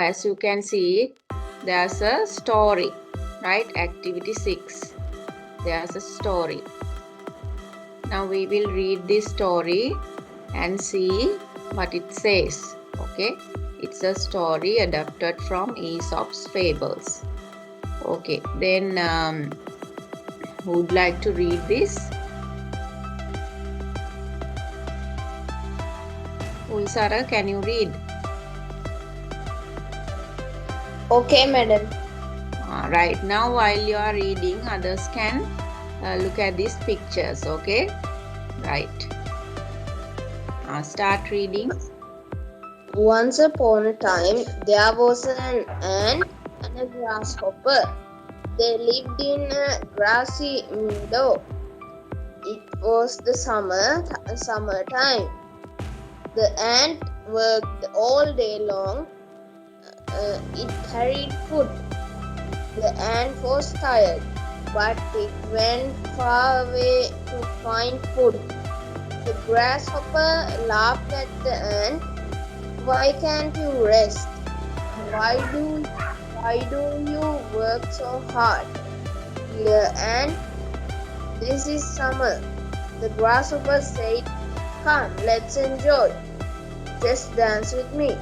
as you can see, there's a story, right? Activity 6. There's a story. Now we will read this story and see what it says. Okay, it's a story adapted from Aesop's fables. Okay, then who would like to read this? Ulsara, can you read? Okay, madam. Right now, while you are reading, others can look at these pictures. Okay, right. Start reading. Once upon a time, there was an ant and a grasshopper. They lived in a grassy meadow. It was the summertime. The ant worked all day long. It carried food. The ant was tired, but it went far away to find food. The grasshopper laughed at the ant. Why can't you rest? Why do you work so hard? Dear ant, this is summer. The grasshopper said, come, let's enjoy. Just dance with me.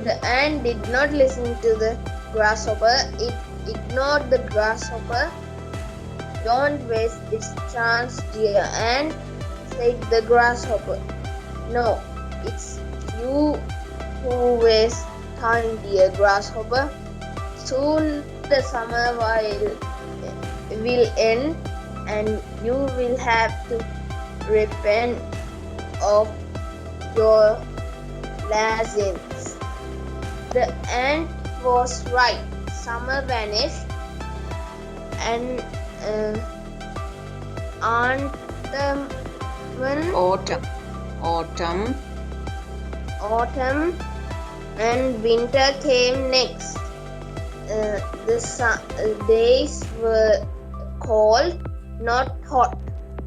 The ant did not listen to the grasshopper. It ignored the grasshopper. Don't waste this chance, dear ant, said the grasshopper. No, it's you who waste time, dear grasshopper. Soon the summer will end and you will have to repent of your laziness. The ant was right. Summer vanished and autumn and winter came next. The days were cold, not hot.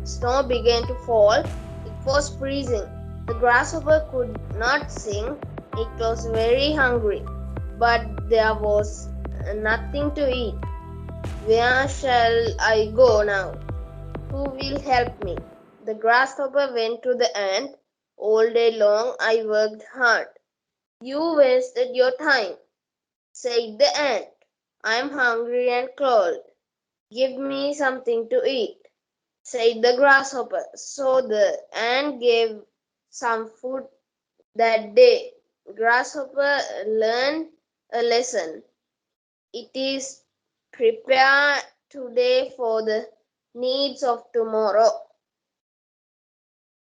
Snow began to fall. It was freezing. The grasshopper could not sing. It was very hungry, but there was nothing to eat. Where shall I go now? Who will help me? The grasshopper went to the ant. All day long I worked hard. You wasted your time, said the ant. I am hungry and cold. Give me something to eat, said the grasshopper. So the ant gave some food that day. Grasshopper learned a lesson. It is prepare today for the needs of tomorrow.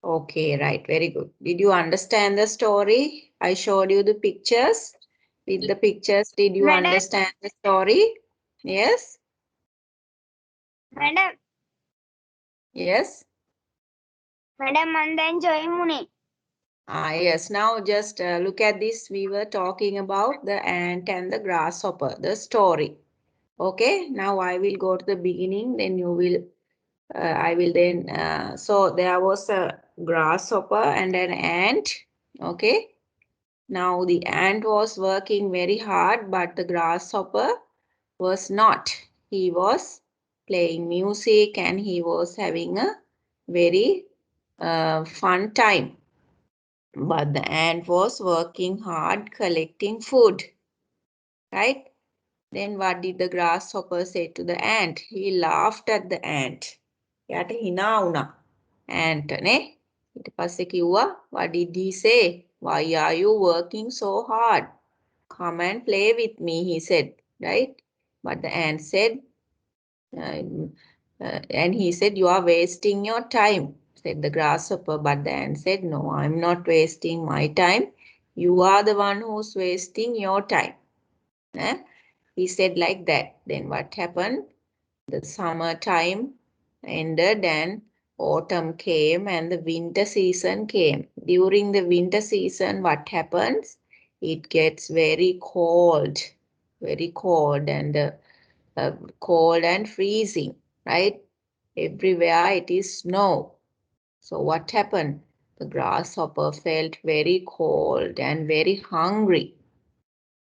Okay, right. Very good. Did you understand the story? I showed you the pictures. With the pictures, did you Madam. understand the story? Yes? Madam, Yes? Madam, and enjoy Muni. Yes. Now just look at this. We were talking about the ant and the grasshopper, the story. Okay. Now I will go to the beginning. Then you will, I will then, so there was a grasshopper and an ant. Okay. Now the ant was working very hard, but the grasshopper was not. He was playing music and he was having a very fun time. But the ant was working hard collecting food. Right? Then what did the grasshopper say to the ant? He laughed at the ant. එයාට hina වුණා. Ant නේ. ඊට පස්සේ කිව්වා, what did he say? Why are you working so hard? Come and play with me, he said. Right? But the ant said, and he said, you are wasting your time, said the grasshopper. But the ant said, no, I'm not wasting my time. You are the one who's wasting your time. Eh? He said like that. Then what happened? The summer time ended and autumn came and the winter season came. During the winter season, what happens? It gets very cold and cold and freezing, right? Everywhere it is snow. So what happened? The grasshopper felt very cold and very hungry.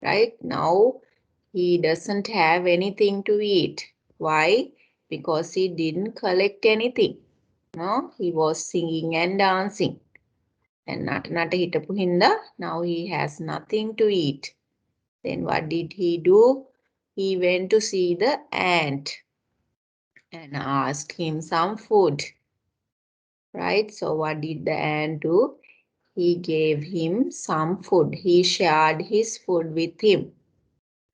right? Now he doesn't have anything to eat. Why? Because he didn't collect anything. No, he was singing and dancing. And nata hitapu hinda, now he has nothing to eat. Then what did he do? He went to see the ant and asked him some food. Right? So what did the ant do? He gave him some food. He shared his food with him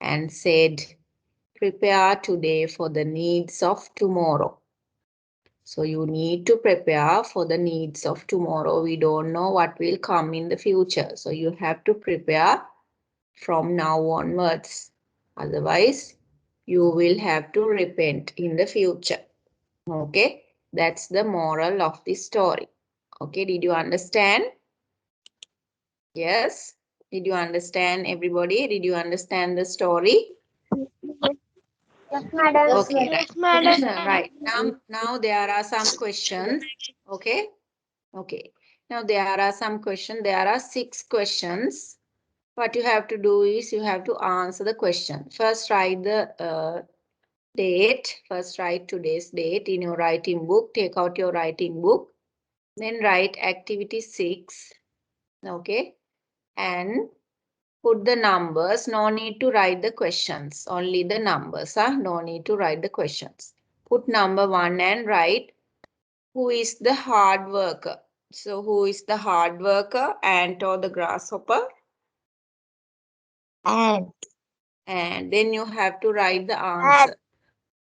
and said, prepare today for the needs of tomorrow. So you need to prepare for the needs of tomorrow. We don't know what will come in the future. So you have to prepare from now onwards. Otherwise, you will have to repent in the future. Okay, that's the moral of the story. Okay, did you understand? Yes. Did you understand, everybody? Did you understand the story? Yes, madam. Yes, Okay, madam. Yes, madam. right. Now there are some questions. Okay. Okay. Now there are some questions. There are 6 questions. What you have to do is you have to answer the question. First, write the date. First, write today's date in your writing book. Take out your writing book. Then write activity 6. Okay. And put the numbers. No need to write the questions. Only the numbers. No need to write the questions. Put number 1 and write who is the hard worker. So who is the hard worker? Ant or the grasshopper? And And then you have to write the answer.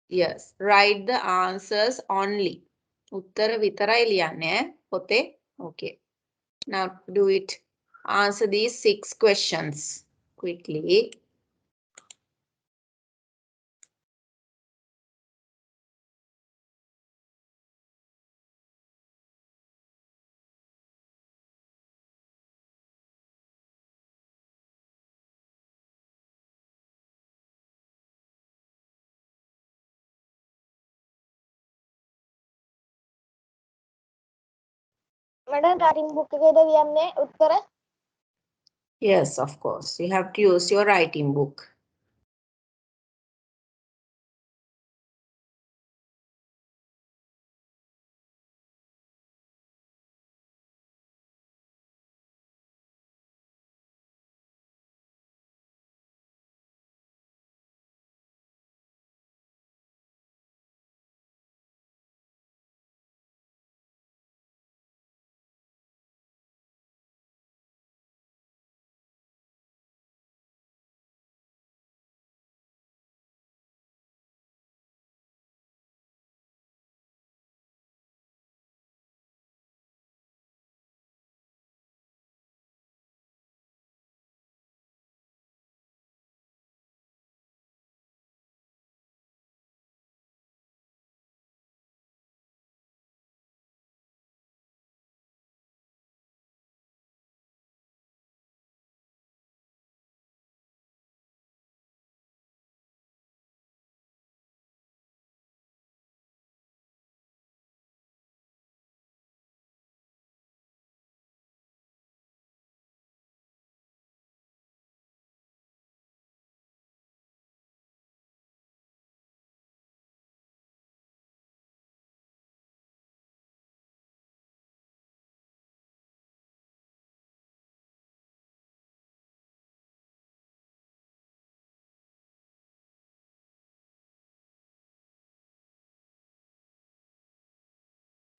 Yes, write the answers only. උත්තර විතරයි ලියන්නේ පොතේ. Okay. Now do it. Answer these 6 questions quickly. madam, writing book එකේද ලියන්නේ උත්තර? Yes, of course. You have to use your writing book.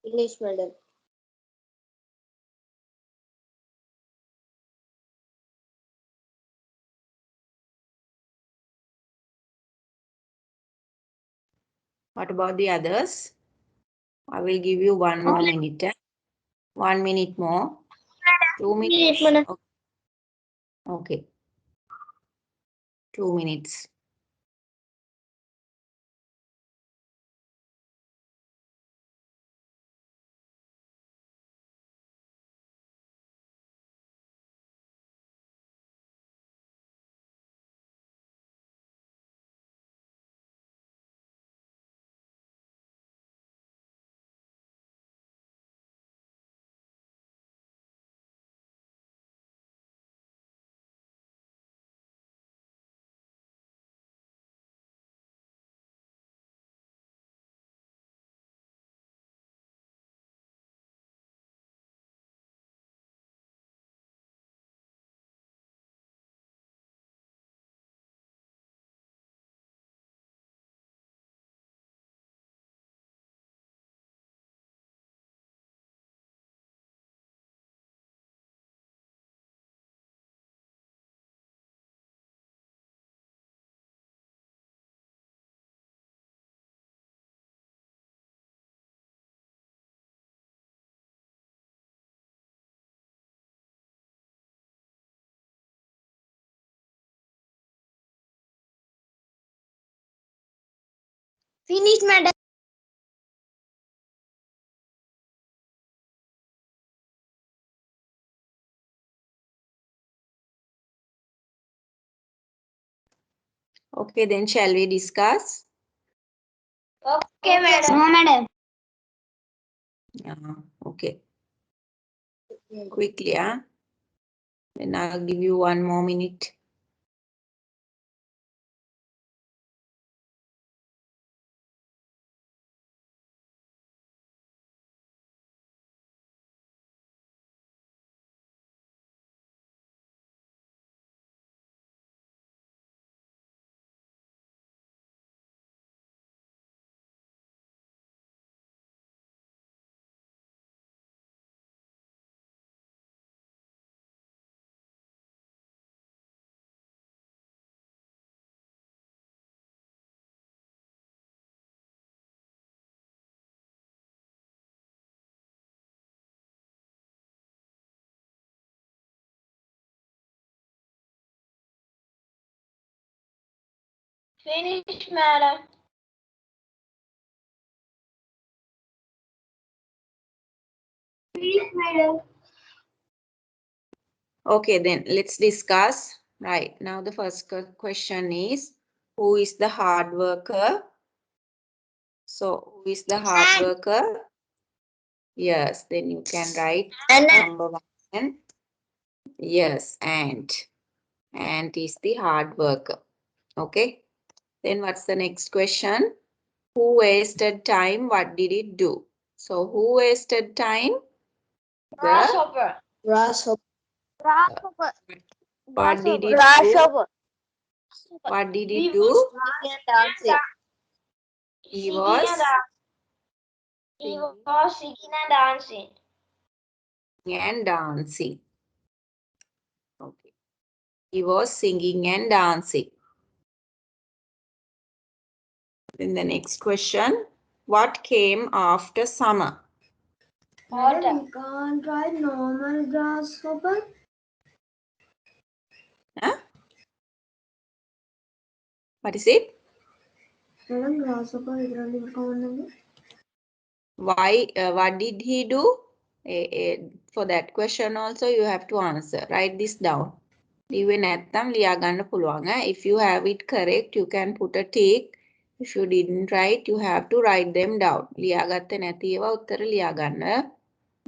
English, madam. What about the others? I will give you 1 more minute. 1 minute more. 2 minutes. Madam. Okay. 2 minutes. Finish, madam. Okay, then shall we discuss? Okay, madam. No, madam. Okay. Quickly, Then I'll give you 1 more minute. Finish, madam. Finish, madam. Okay, then let's discuss. Right, now the first question is, who is the hard worker? So, who is the hard worker? Yes, then you can write And number 1. Yes, Ant is the hard worker. Okay, then what's the next question? Who wasted time? What did it do? So, who wasted time? The grasshopper. Grasshopper. Grasshopper. what did it do? Grasshopper. What did He it was do? Singing and dancing. He singing was and he singing was singing and dancing. and dancing. Okay. He was singing and dancing. Then the next question. What came after summer? Autumn. You can't try normal grasshopper. Huh? What is it? Madam, grasshopper is Why? What did he do? For that question also you have to answer. Write this down. ලිව්වේ නැත්නම් ලියා ගන්න පුළුවන්. If you have it correct, you can put a tick. If you didn't write, you have to write them down. ලියාගත්තේ නැති ඒවා උත්තර ලියා ගන්න.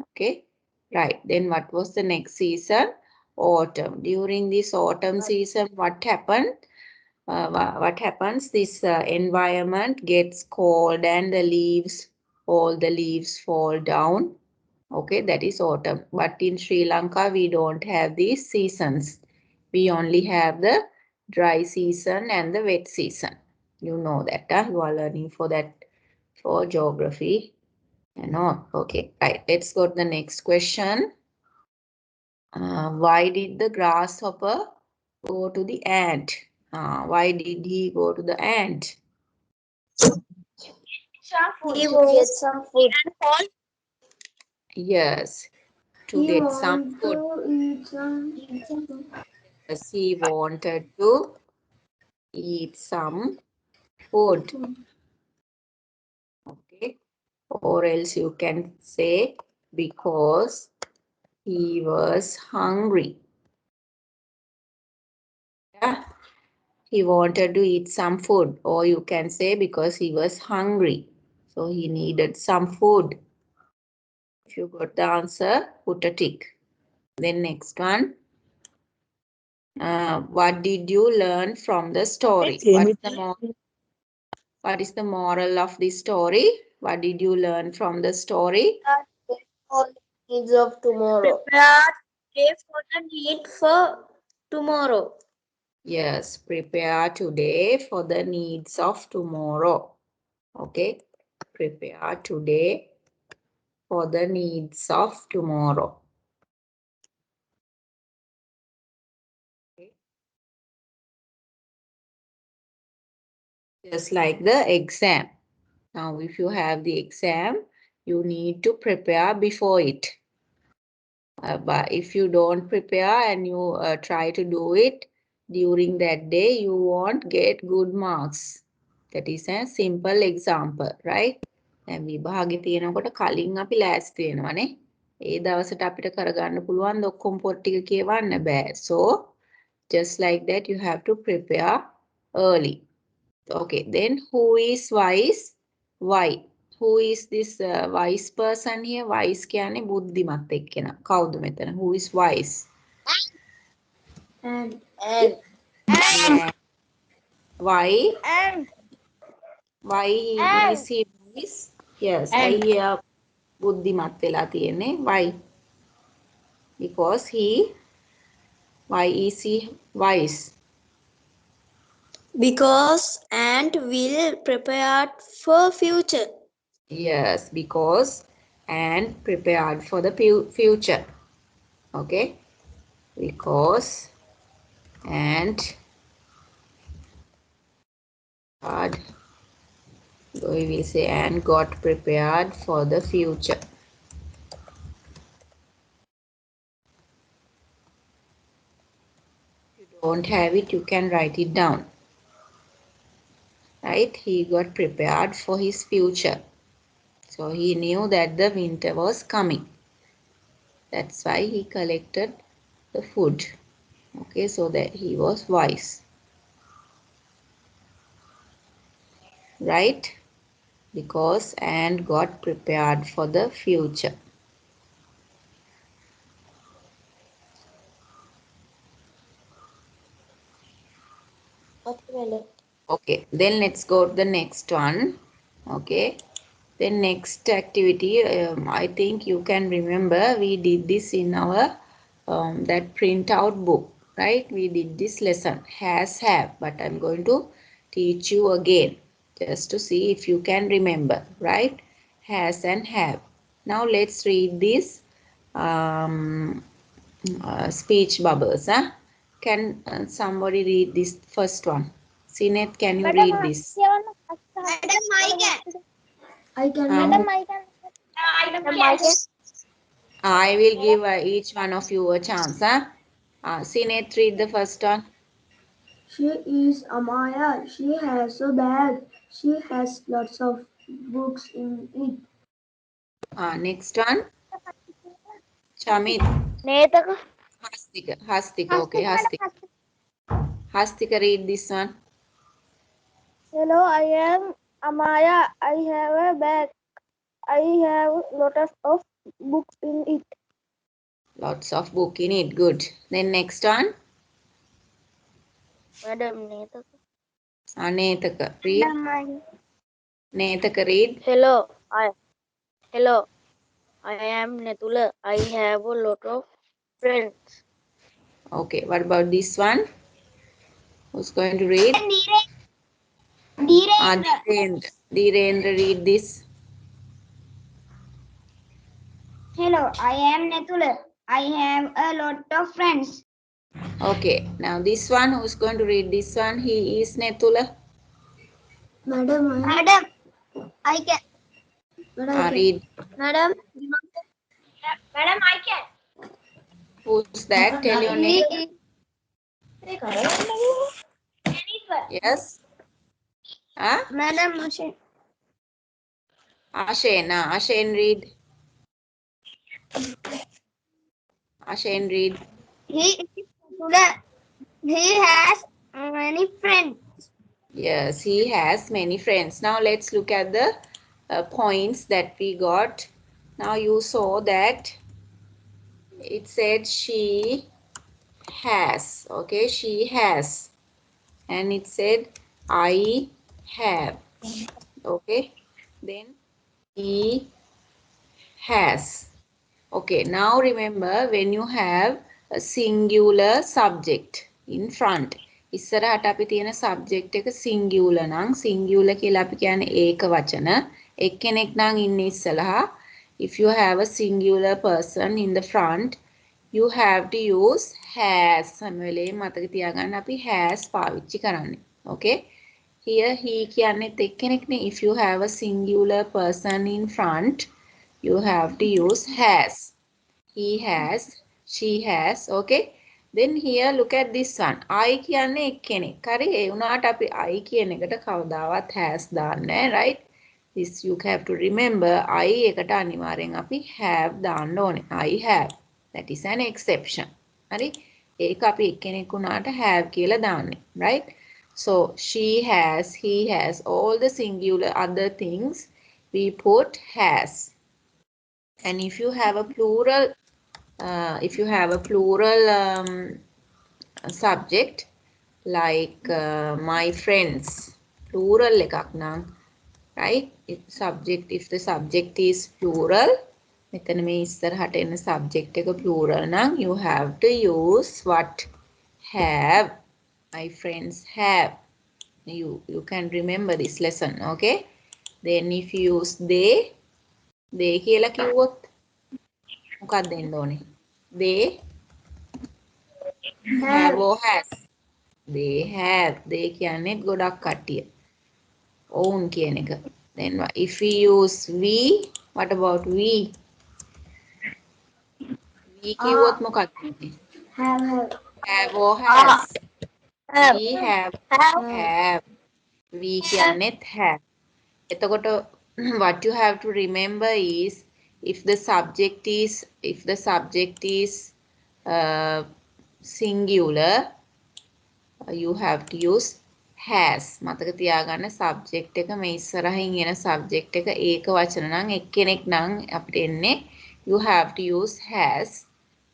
Okay. Right. Then what was the next season? Autumn. During this autumn season, what happened? What happens? This environment gets cold and all the leaves fall down. Okay, that is autumn. But in Sri Lanka, we don't have these seasons. We only have the dry season and the wet season. You know that, you are learning for that for geography and all. Okay, right. Let's go to the next question. Why did the grasshopper go to the ant? Why did he go to the ant? He to get some food. Yes, to get some food. Eat some. Yes, he wanted to eat some food. Okay, or else you can say because he was hungry. Yeah, he wanted to eat some food, or you can say because he was hungry, so he needed some food. If you got the answer, put a tick. Then next one. What did you learn from the story? What is the moral of the story? What did you learn from the story? All the needs of tomorrow. Prepare today for the need for tomorrow. Yes, prepare today for the needs of tomorrow. Okay, prepare today for the needs of tomorrow. Okay. Just like the exam. Now, if you have the exam, you need to prepare before it. But if you don't prepare and you try to do it during that day, you won't get good marks. That is a simple example, right? දැන් විභාගෙ තියෙනකොට කලින් අපි ලෑස්ති වෙනවනේ. ඒ දවසට අපිට කරගන්න පුළුවන් ඔක්කොම පොත් ටික කියවන්න බෑ. So just like that you have to prepare early. Okay, then who is wise? Why? Who is this wise person here? Wise කියන්නේ බුද්ධිමත් එක්කෙනා. කවුද මෙතන? Who is wise? And Yeah. Why? and Why is he wise? Yes, and I බුද්ධිමත් වෙලා තියෙන්නේ. Why? Because why is he wise? because ant will prepare for future. Yes, because and prepared for the future. Okay, because and God, we will say and got prepared for the future. If you don't have it, you can write it down. Right? He got prepared for his future. So he knew that the winter was coming. That's why he collected the food. Okay, so that he was wise. Right? Because and got prepared for the future. Okay, then let's go to the next one. Okay, then next activity, I think you can remember we did this in our that printout book, right? We did this lesson, has, have, but I'm going to teach you again just to see if you can remember, right? Has and have. Now let's read this speech bubbles. Huh? Can somebody read this first one? Sinet, can you read this? Madam, I can. Um, Madam, I can. Madam, I can. I will give each one of you a chance. Huh? Sinet, read the first one. She is Amaya. She has a bag. She has lots of books in it. Next one. Chamit. Netaka. Hastika. Hastika. Okay, Hastika. Hastika, read this one. Hello, I am Amaya. I have a bag. I have lots of books in it. Lots of book in it. Good. Then next one. Madam, Netaka. Netaka. Read. Madam, Netaka, read. Hello, I am Netula. I have a lot of friends. Okay, what about this one? Who's going to read? Dhirendra. Dhirendra, read this. Hello, I am Netula. I have a lot of friends. Okay, now this one, who's going to read this one? He is Netula. Madam, Madam, I can. Read. Madam, I can. Who's that? Tell your name. Yes. Huh? Madam, Ashen. Ashen, read. Ashen, read. he has many friends. Yes, he has many friends. Now let's look at the points that we got. Now you saw that it said she has. Okay, she has. And it said I have. Okay, then he has. Okay, now remember when you have a singular subject in front. ඉස්සරහට අපි තියෙන subject එක singular නම් singular කියලා අපි කියන්නේ ඒක වචන. එක්කෙනෙක් නම් ඉන්නේ ඉස්සරහා. If you have a singular person in the front, you have to use has. හැම වෙලේම මතක තියාගන්න අපි has පාවිච්චි කරන්නේ. Okay? Here he කියන්නේත් එක්කෙනෙක්නේ. If you have a singular person in front, you have to use has. He has, she has. Okay, Then here look at this one. I කියන්නේ එක්කෙනෙක්. හරි ඒ වුණාට අපි I කියන එකට කවදාවත් has දාන්නේ නැහැ, right? This you have to remember I එකට අනිවාර්යෙන් අපි have දාන්න ඕනේ. I have. That is an exception. හරි? ඒක අපි එක්කෙනෙක් වුණාට have කියලා දාන්නේ, right? So she has, he has, all the singular other things we put has. And if you have a plural subject like my friends plural එකක් නම් right if the subject is plural මෙතන මේ ඉස්සරහට එන subject එක plural නම් you have to use what have my friends have you can remember this lesson okay then if you use they කියලා කිව්වොත් මොකක්ද දෙන්න ඕනේ they have have, or has they have they කියන්නේත් ගොඩක් කට්ටිය own කියන එක then if we use we what about we කිව්වොත් uh, මොකක්ද වෙන්නේ have or has Ah, have, we have have, have we කියන්නේත් have එතකොට what you have to remember is if the subject is uh, singular you have to use has මතක තියාගන්න subject එක මේ ඉස්සරහින් එන subject එක ඒක වචන නම් එක්කෙනෙක් නම් අපිට එන්නේ you have to use has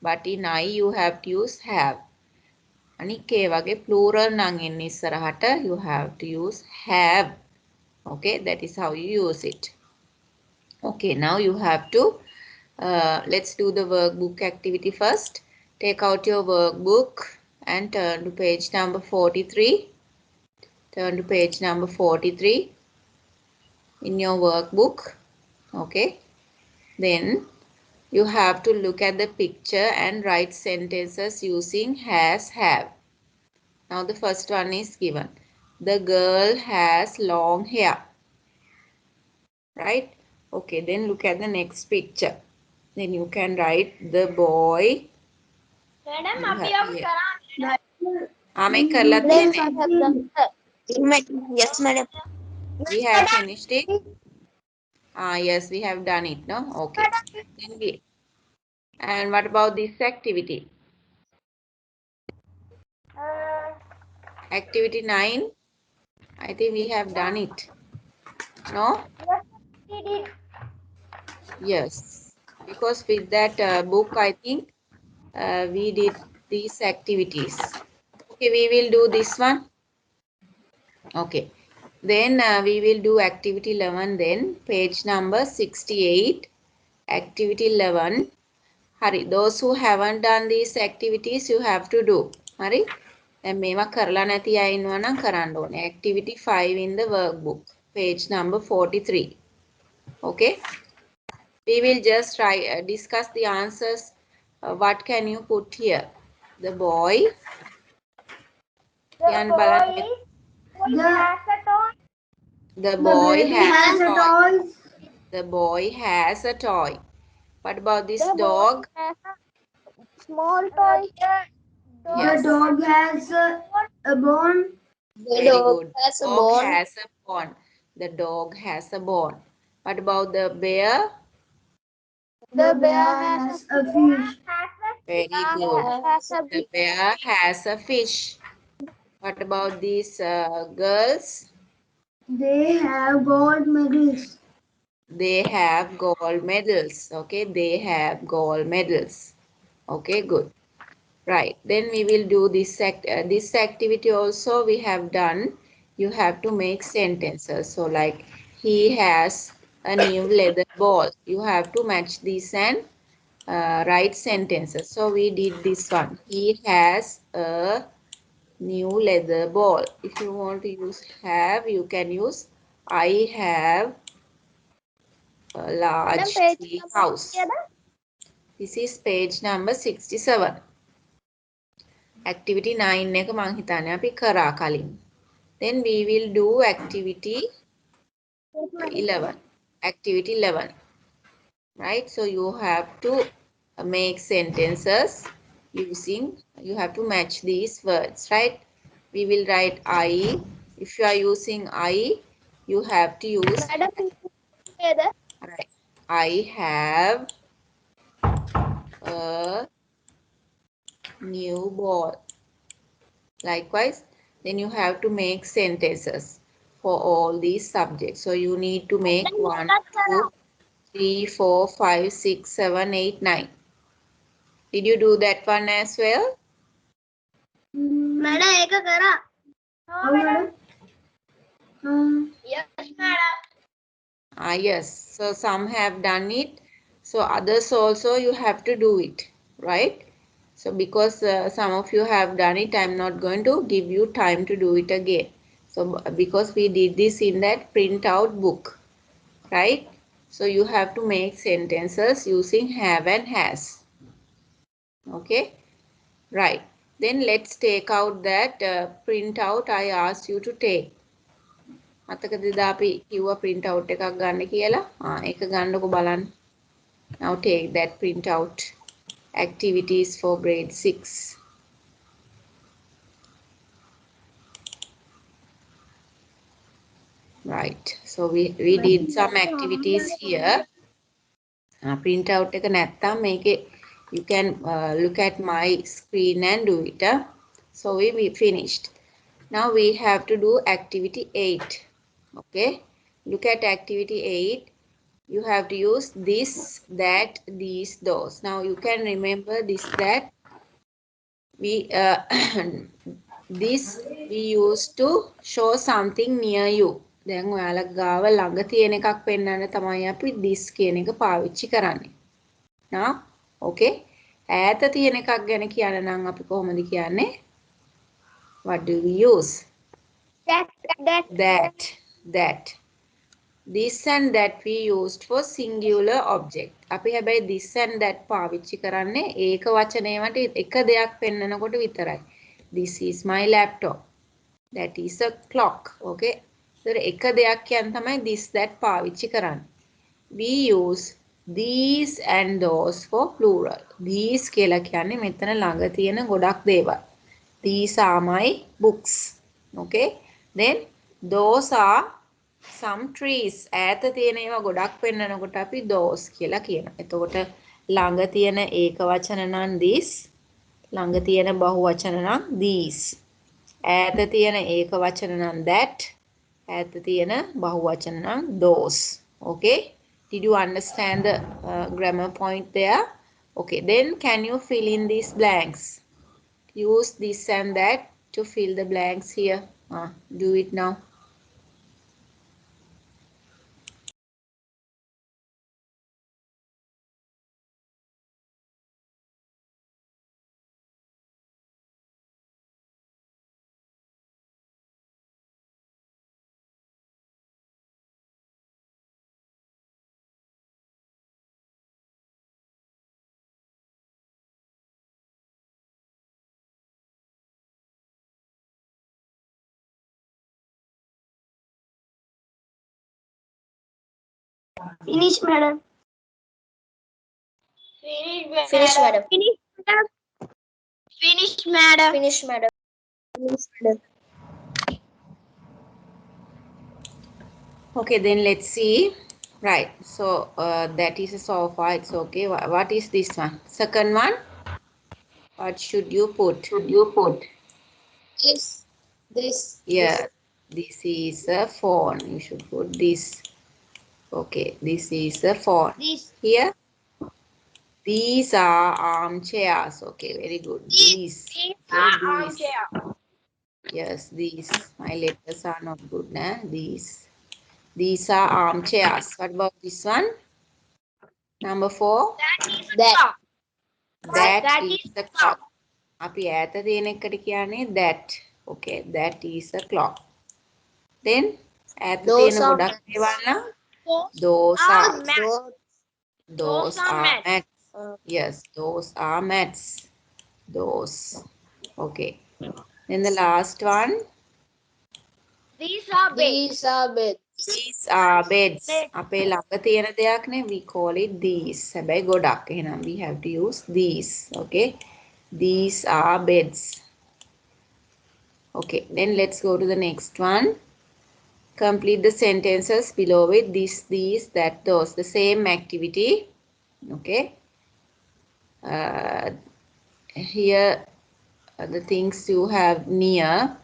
but in I you have to use have අනික ඒ වගේ plural නම් එන්නේ ඉස්සරහට you have to use have okay that is how you use it okay now you have to let's do the workbook activity first take out your workbook and turn to page number 43 turn to page number 43 in your workbook okay then you have to look at the picture and write sentences using has have now the first one is given the girl has long hair right okay then look at the next picture then you can write the boy madam, you अभी have हम here करा මේක කරලා Yes, තියෙන්නේ I have done. Yes, madam. we have finished it yes we have done it no okay then we and what about this activity Uh, activity 9 I think we have done it no yes, we did. yes because with that book I think we did these activities okay we will do this one okay then we will do activity 11 then page number 68 activity 11 hari those who haven't done these activities you have to do hari දැන් මේවා කරලා නැති අය ඉන්නවා නම් කරන්න ඕනේ activity 5 in the workbook page number 43 okay we will just try discuss the answers what can you put here the boy The කියන්න බලන්න boy the has a toy. the the boy baby has a has a toy toy. the boy has a toy what about this The boy dog has a small toy. The Dog yes dog has has a bone. The very dog good has a dog bone. has a bone the dog has a bone what about the bear The The bear bear has has a fish. very a good Has has a the big bear has a fish what about these girls They have gold medals. they have gold medals okay they have gold medals okay good right then we will do this activity also we have done you have to make sentences so like he has a new leather ball you have to match this and write sentences so we did this one he has a new leather ball if you want to use have you can use I have a Madam, large page tree number house. together. This is page number 67. Activity 9 එක මං හිතන්නේ අපි කරා කලින්. Then we will do activity 11. Activity 11. Right? So you have to make sentences using, you have to match these words, right? We will write I. If you are using I, you have to use Madam, together. right. I have a new ball. Likewise, then you have to make sentences for all these subjects. So you need to make 1, 2, 3, 4, 5, 6, 7, 8, 9. Did you do that one as well? Madam, एक करा. Oh, madam. Yes, madam. Yes. So some have done it. So others also you have to do it, right? So because some of you have done it, I'm not going to give you time to do it again. So because we did this in that printout book, right? So you have to make sentences using have and has. Okay, right. Then let's take out that printout I asked you to take. මතකද දා අපි කිව්වා print out එකක් ගන්න කියලා? ඒක ගන්නකො බලන්න. Now take that print out. Activities for grade 6. Right. So we did some activities here. Print out එක නැත්තම් මේකේ you can look at my screen and do it. So we finished. Now we have to do activity 8. Okay. Look at activity 8. You have to use this, that, these, those. Now you can remember this, that. We this we used to show something near you. දැන් ඔයාලා ගාව ළඟ තියෙන එකක් පෙන්වන්න තමයි අපි this කියන එක පාවිච්චි කරන්නේ. Now, okay. ඈත තියෙන එකක් ගැන කියන්න නම් අපි කොහොමද කියන්නේ? What do we use? That. That. This and that we used for singular object. අපි හැබැයි this and that පාවිච්චි කරන්නේ ඒක වචනේකට එක දෙයක් පෙන්නනකොට විතරයි. This is my laptop. That is a clock. Okay. ඒතර එක දෙයක් කියන්න තමයි this that පාවිච්චි කරන්නේ. We use these and those for plural. These කියලා කියන්නේ මෙතන ළඟ තියෙන ගොඩක් දේවල්. These are my books. Okay. Then those are some trees. ඈත තියෙන ඒවා ගොඩක් පෙන්නනකොට අපි those කියලා කියනවා. එතකොට ළඟ තියෙන ඒක වචන නම් this, ළඟ තියෙන බහු වචන නම් these. ඈත තියෙන ඒක වචන නම් that, ඈත තියෙන බහු වචන නම් those. Okay? Did you understand the grammar point there? Okay, then can you fill in these blanks? Use this and that to fill the blanks here. Do it now. Finish, madam. Finish, madam. Finish, madam. Finish, madam. Finish, madam. Finish, madam. Okay, then let's see. Right, so that is so far, it's okay. What is this one? Second one, what should you put? This. Yeah, this is a phone. You should put this. Okay, this is a phone. This. Here, these are armchairs. Okay, very good. These. Okay, these. Yes, these. My letters are not good. Nah? These. These are armchairs. What about this one? Number 4. That. That is the clock. අපි ඈත තියෙන එකට කියන්නේ that. Okay, that is a clock. Then ඈත තියෙන Those are ගොඩක් දේවල් නම් those are mats. Yes, those are mats. Those. Okay. Then the last one. These are beds. These are beds. These are beds. අපේ ළඟ තියෙන දෙයක් නේ, we call it these. හැබැයි ගොඩක්. එහෙනම් we have to use these. Okay. These are beds. Okay, then let's go to the next one. Complete the sentences below with this, these, that, those. The same activity. Okay. Here are the things you have near,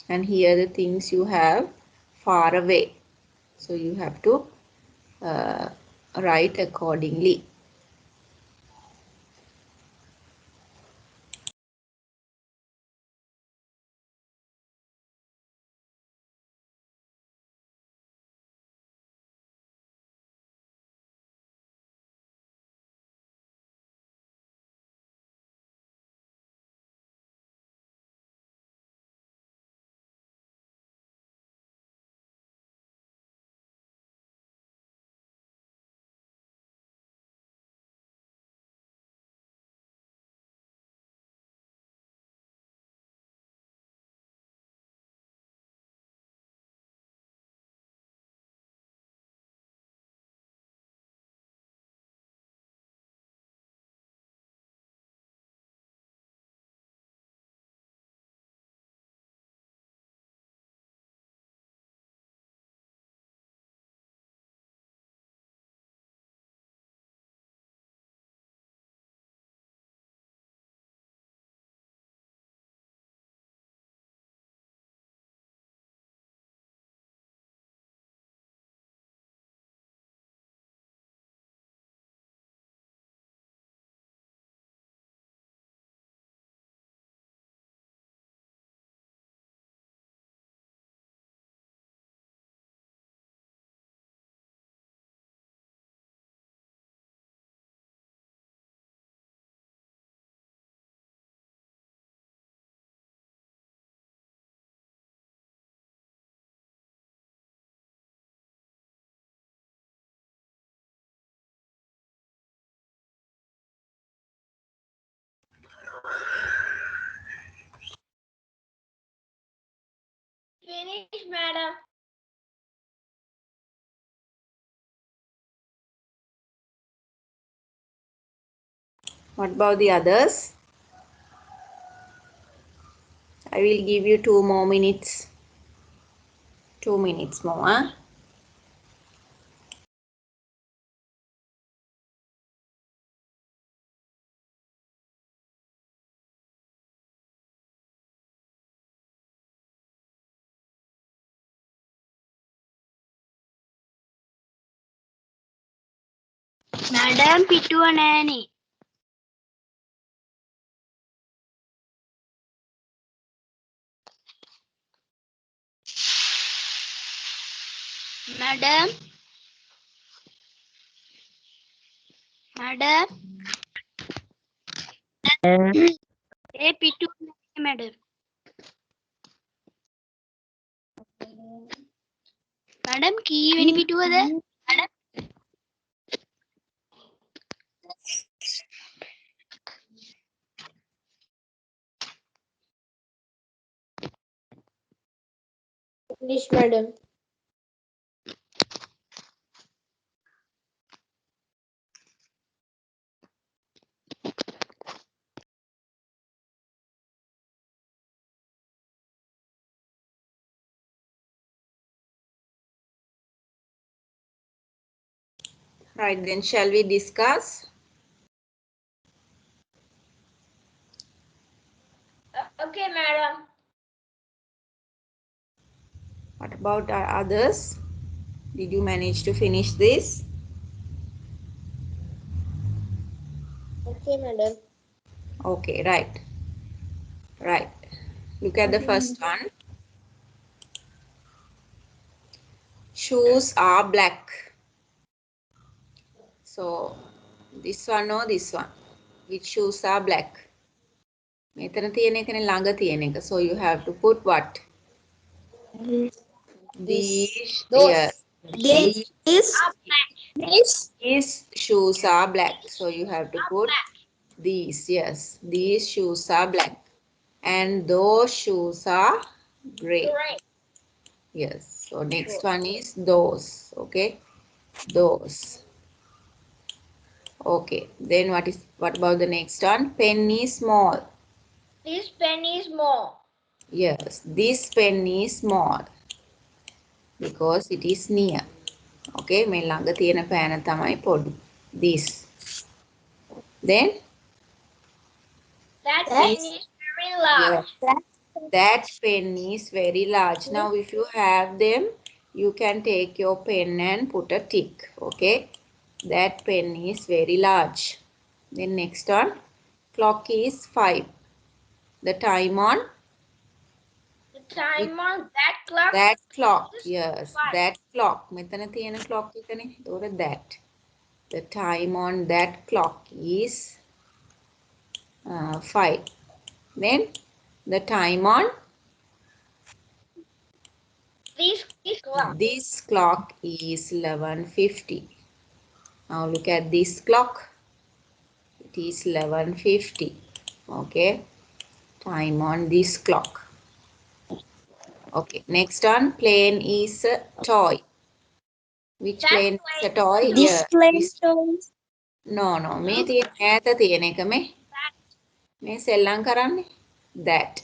and here the things you have far away. So you have to write accordingly. Finish, madam. What about the others? I will give you 2 more minutes. 2 minutes more. Huh? Madam, පිටුව නෑනේ. Madam, madam. ඒ පිටුව නෑ, madam. Madam, කීවෙනි පිටුවද? Finish, madam. Right, then shall we discuss? Okay, madam. What about our others? Did you manage to finish this? Okay, madam. Okay, right. Right. Look at the first one. Shoes are black. So, this one or this one? Which shoes are black? මෙතන තියෙන එකනේ ළඟ තියෙන එක. So, you have to put what? These, Those. yes. These shoes are black. So, you have to put these, yes. These shoes are black. And those shoes are gray. Yes. So, next one is those. Okay. Those. Okay. Then what about the next one? Pen is small. This pen is small. Yes, this pen is small because it is near. Okay, මේ ළඟ තියෙන පෑන තමයි පොඩි. This. Then That That pen this. is very Yeah, large. that pen is very large. Now, if you have them, you can take your pen and put a tick. Okay, that pen is very large. Then next one, clock is 5. The time on The which time on that clock that clock. is Yes, 5. that clock. මෙතන තියෙන clock එකනේ. ඒතකොට that. The time on that clock is 5. Then the time on This clock. this clock is 11:50. Now look at this clock. It is 11:50. Okay. Time on this clock. Okay. Next one. Plane is a toy. Which That plane is a plane. toy? Yeah. display This. toys. No, no. මේ Look තියෙන ඈත තියෙන එක මේ. that. මේ සෙල්ලම් කරන්නේ. That.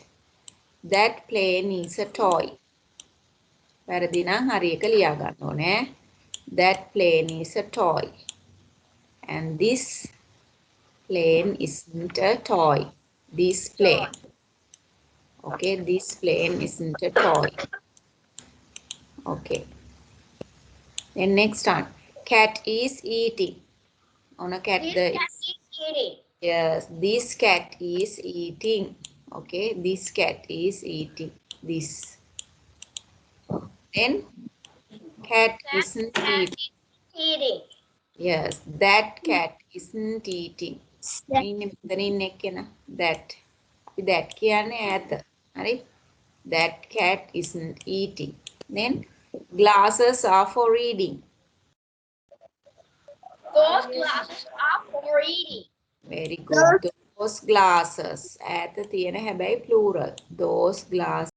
That plane is a toy. වැරදි නම් හරි එක ලියා ගන්න ඕනේ. That plane is a toy. And this plane isn't a toy. This Toy. plane. Okay, this plane isn't a toy. Okay. Then next one. Cat is eating. On a cat This the cat is. is eating. Yes, this cat is eating. Okay, this cat is eating. This. Then cat That isn't cat eating. is eating. Yes, that cat isn't eating. That ඉන්නේ මෙතන ඉන්න එක්කෙනා. That. අපි that කියන්නේ ඈත. හරි? That cat isn't eating. Then glasses are for reading. Those glasses are for eating. Very good. Those glasses. ඈත තියෙන හැබැයි plural. Those glasses